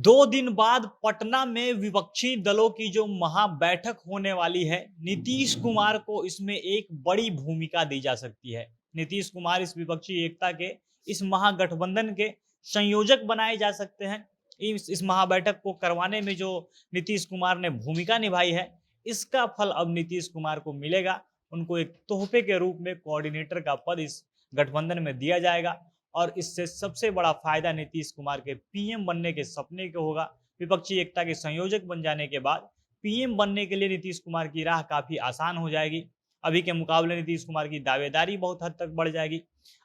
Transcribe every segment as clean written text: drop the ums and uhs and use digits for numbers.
2 दिन बाद पटना में विपक्षी दलों की जो महाबैठक होने वाली है, नीतीश कुमार को इसमें एक बड़ी भूमिका दी जा सकती है। नीतीश कुमार इस विपक्षी एकता के, इस महागठबंधन के संयोजक बनाए जा सकते हैं। इस महाबैठक को करवाने में जो नीतीश कुमार ने भूमिका निभाई है, इसका फल अब नीतीश कुमार को मिलेगा। उनको एक तोहफे के रूप में कोऑर्डिनेटर का पद इस गठबंधन में दिया जाएगा और इससे सबसे बड़ा फायदा नीतीश कुमार के पीएम बनने के सपने को होगा। विपक्षी एकता के संयोजक बन जाने के बाद पीएम बनने के लिए नीतीश कुमार की राह काफी आसान हो जाएगी। अभी के मुकाबले नीतीश कुमार की दावेदारी बहुत हद तक बढ़ जाएगी।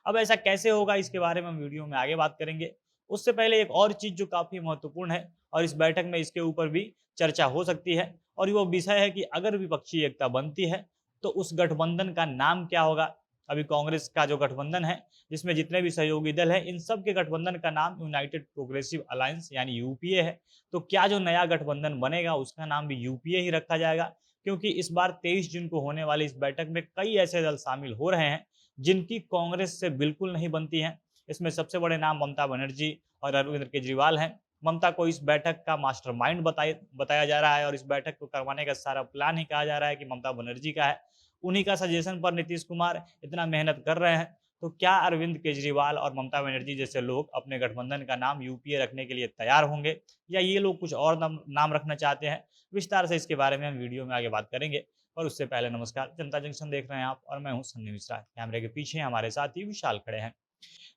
अब ऐसा कैसे होगा, इसके बारे में हम वीडियो में आगे बात करेंगे। उससे पहले एक और चीज जो काफी महत्वपूर्ण है और इस बैठक में इसके ऊपर भी चर्चा हो सकती है, और वो विषय है कि अगर विपक्षी एकता बनती है तो उस गठबंधन का नाम क्या होगा। अभी कांग्रेस का जो गठबंधन है, जिसमें जितने भी सहयोगी दल हैं, इन सब के गठबंधन का नाम यूनाइटेड प्रोग्रेसिव अलायंस यानी यूपीए है। तो क्या जो नया गठबंधन बनेगा उसका नाम भी यूपीए ही रखा जाएगा, क्योंकि इस बार 23 जून को होने वाली इस बैठक में कई ऐसे दल शामिल हो रहे हैं जिनकी कांग्रेस से बिल्कुल नहीं बनती है। इसमें सबसे बड़े नाम ममता बनर्जी और अरविंद केजरीवाल हैं। ममता को इस बैठक का मास्टरमाइंड बताया जा रहा है और इस बैठक को करवाने का सारा प्लान ही कहा जा रहा है कि ममता बनर्जी का है। उन्हीं का सजेशन पर नीतीश कुमार इतना मेहनत कर रहे हैं। तो क्या अरविंद केजरीवाल और ममता बनर्जी जैसे लोग अपने गठबंधन का नाम यूपीए रखने के लिए तैयार होंगे, या ये लोग कुछ और नाम रखना चाहते हैं? विस्तार से इसके बारे में हम वीडियो में आगे बात करेंगे। और उससे पहले नमस्कार, जनता जंक्शन देख रहे हैं आप और मैं हूं सन्नी मिश्रा। कैमरे के पीछे हमारे साथी विशाल खड़े हैं।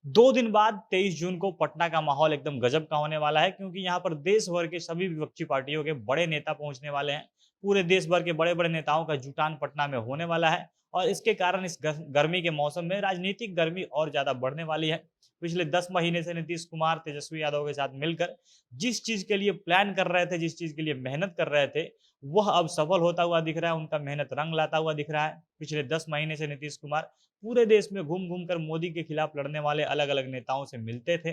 2 दिन बाद 23 जून को पटना का माहौल एकदम गजब का होने वाला है, क्योंकि यहाँ पर देश भर के सभी विपक्षी पार्टियों के बड़े नेता पहुंचने वाले हैं। पूरे देश भर के बड़े बड़े नेताओं का जुटान पटना में होने वाला है और इसके कारण इस गर्मी के मौसम में राजनीतिक गर्मी और ज्यादा बढ़ने वाली है। पिछले 10 महीने से नीतीश कुमार तेजस्वी यादव के साथ मिलकर जिस चीज के लिए प्लान कर रहे थे, जिस चीज के लिए मेहनत कर रहे थे, वह अब सफल होता हुआ दिख रहा है। उनका मेहनत रंग लाता हुआ दिख रहा है। पिछले 10 महीने से नीतीश कुमार पूरे देश में घूम घूम कर मोदी के खिलाफ लड़ने वाले अलग अलग नेताओं से मिलते थे,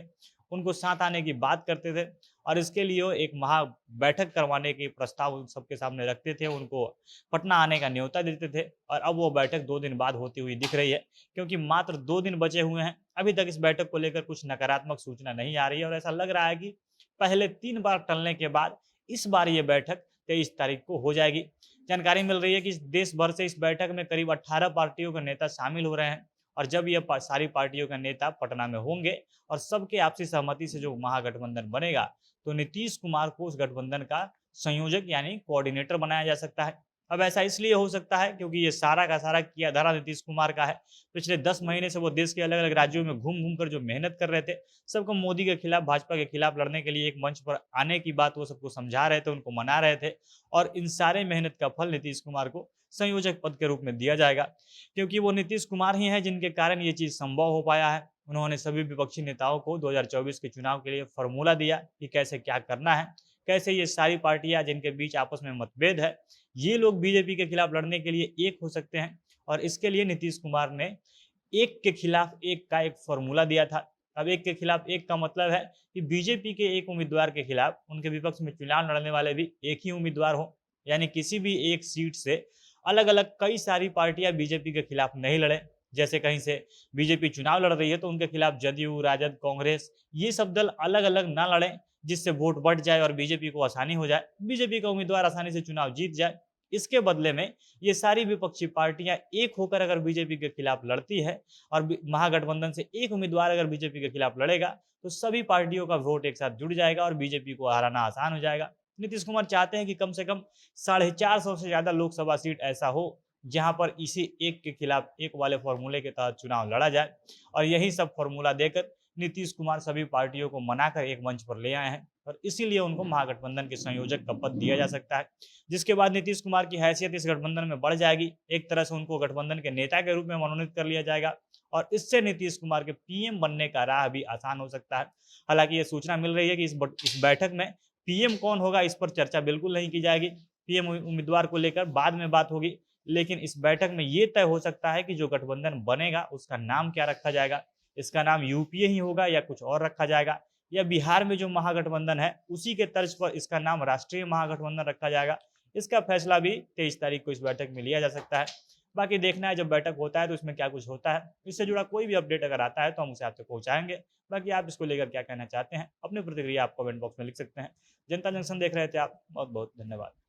उनको साथ आने की बात करते थे और इसके लिए वो एक महा बैठक करवाने के प्रस्ताव सबके सामने रखते थे, उनको पटना आने का न्योता देते थे। और अब वो बैठक 2 दिन बाद होती हुई दिख रही है, क्योंकि मात्र 2 दिन बचे हुए हैं। अभी तक इस बैठक को लेकर कुछ नकारात्मक सूचना नहीं आ रही है और ऐसा लग रहा है कि पहले 3 बार टलने के बाद इस बार ये बैठक 23 तारीख को हो जाएगी। जानकारी मिल रही है कि देश भर से इस बैठक में करीब 18 पार्टियों के नेता शामिल हो रहे हैं और जब ये सारी पार्टियों के नेता पटना में होंगे और सबके आपसी सहमति से जो महागठबंधन बनेगा, तो नीतीश कुमार को उस गठबंधन का संयोजक यानी कोऑर्डिनेटर बनाया जा सकता है। अब ऐसा इसलिए हो सकता है क्योंकि ये सारा का सारा किया धरा नीतीश कुमार का है। पिछले 10 महीने से वो देश के अलग अलग राज्यों में घूम घूम कर जो मेहनत कर रहे थे, सबको मोदी के खिलाफ, भाजपा के खिलाफ लड़ने के लिए एक मंच पर आने की बात वो सबको समझा रहे थे, उनको मना रहे थे और इन सारे मेहनत का फल नीतीश कुमार को संयोजक पद के रूप में दिया जाएगा, क्योंकि वो नीतीश कुमार ही हैं जिनके कारण ये चीज संभव हो पाया है। उन्होंने सभी विपक्षी नेताओं को 2024 के चुनाव के लिए फॉर्मूला दिया कि कैसे क्या करना है, कैसे ये सारी पार्टियां जिनके बीच आपस में मतभेद है, ये लोग बीजेपी के खिलाफ लड़ने के लिए एक हो सकते हैं। और इसके लिए नीतीश कुमार ने एक के खिलाफ एक का एक फॉर्मूला दिया था। अब एक के खिलाफ एक का मतलब है कि बीजेपी के एक उम्मीदवार के खिलाफ उनके विपक्ष में चुनाव लड़ने वाले भी एक ही उम्मीदवार हो, यानी किसी भी एक सीट से अलग अलग कई सारी पार्टियां बीजेपी के खिलाफ नहीं लड़े। जैसे कहीं से बीजेपी चुनाव लड़ रही है तो उनके खिलाफ जदयू, राजद, कांग्रेस, ये सब दल अलग अलग ना लड़े, जिससे वोट बढ़ जाए और बीजेपी को आसानी हो जाए, बीजेपी का उम्मीदवार आसानी से चुनाव जीत जाए। इसके बदले में ये सारी विपक्षी पार्टियां एक होकर अगर बीजेपी के खिलाफ लड़ती है और महागठबंधन से एक उम्मीदवार अगर बीजेपी के खिलाफ लड़ेगा, तो सभी पार्टियों का वोट एक साथ जुड़ जाएगा और बीजेपी को हराना आसान हो जाएगा। नीतीश कुमार चाहते हैं कि कम से कम 450 से ज्यादा लोकसभा सीट ऐसा हो जहां पर इसी एक के खिलाफ एक वाले फॉर्मूले के तहत चुनाव लड़ा जाए, और यही सब फॉर्मूला देकर नीतीश कुमार सभी पार्टियों को मनाकर एक मंच पर ले आए हैं और इसीलिए उनको महागठबंधन के संयोजक का पद दिया जा सकता है, जिसके बाद नीतीश कुमार की हैसियत इस गठबंधन में बढ़ जाएगी। एक तरह से उनको गठबंधन के नेता के रूप में मनोनीत कर लिया जाएगा और इससे नीतीश कुमार के पीएम बनने का राह भी आसान हो सकता है। हालांकि ये सूचना मिल रही है कि इस बैठक में पीएम कौन होगा इस पर चर्चा बिल्कुल नहीं की जाएगी। पीएम उम्मीदवार को लेकर बाद में बात होगी, लेकिन इस बैठक में ये तय हो सकता है कि जो गठबंधन बनेगा उसका नाम क्या रखा जाएगा। इसका नाम यूपीए ही होगा या कुछ और रखा जाएगा, या बिहार में जो महागठबंधन है उसी के तर्ज पर इसका नाम राष्ट्रीय महागठबंधन रखा जाएगा। इसका फैसला भी 23 तारीख को इस बैठक में लिया जा सकता है। बाकी देखना है जब बैठक होता है तो उसमें क्या कुछ होता है। इससे जुड़ा कोई भी अपडेट अगर आता है तो हम उसे आप तक पहुँचाएँगे। बाकी आप इसको लेकर क्या कहना चाहते हैं? अपनी प्रतिक्रिया आप कमेंट बॉक्स में लिख सकते हैं। जनता जंक्शन देख रहे थे आप, बहुत-बहुत धन्यवाद।